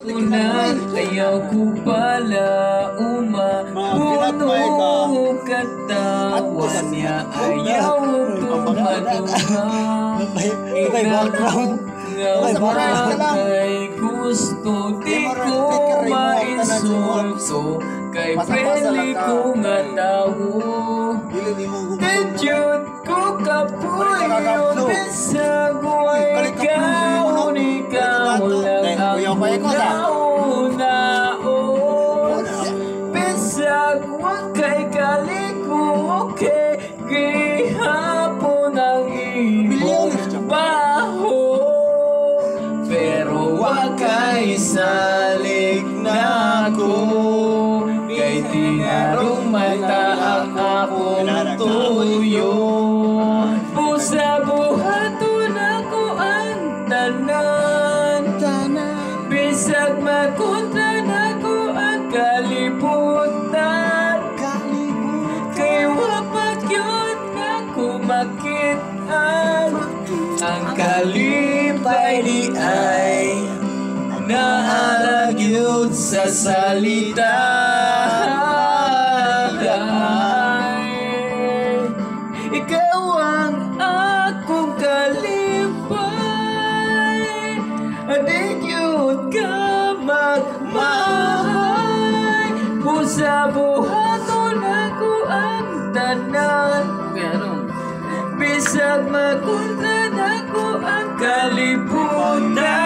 Una, ayaw ko pala umapuno katawan niya. Ayaw tumaluha. Background. Kay gusto di ko mainsulto. Kay friendly ko nga tao. Tejud ko kapoy yung bisag way kaon. Ikaw lang ang una-unaon. Bisag wakay kaliko. Okay, gihapon ang imong baho. Pero wakay salig na ko. Kay tinarong mata ang akong tuyo. Pusa buhaton ako ang tanan. Bisag makontra na ko ang kalibutan. Kay wapat yun ako makitaan. Ang kalipay di ay naalagyod sa salita. Ikaw ang akong kalipay. Adik yun ka magmahal. Pusa buhaton ako ang tanan. Bisag makontra na ko ang kalibutan.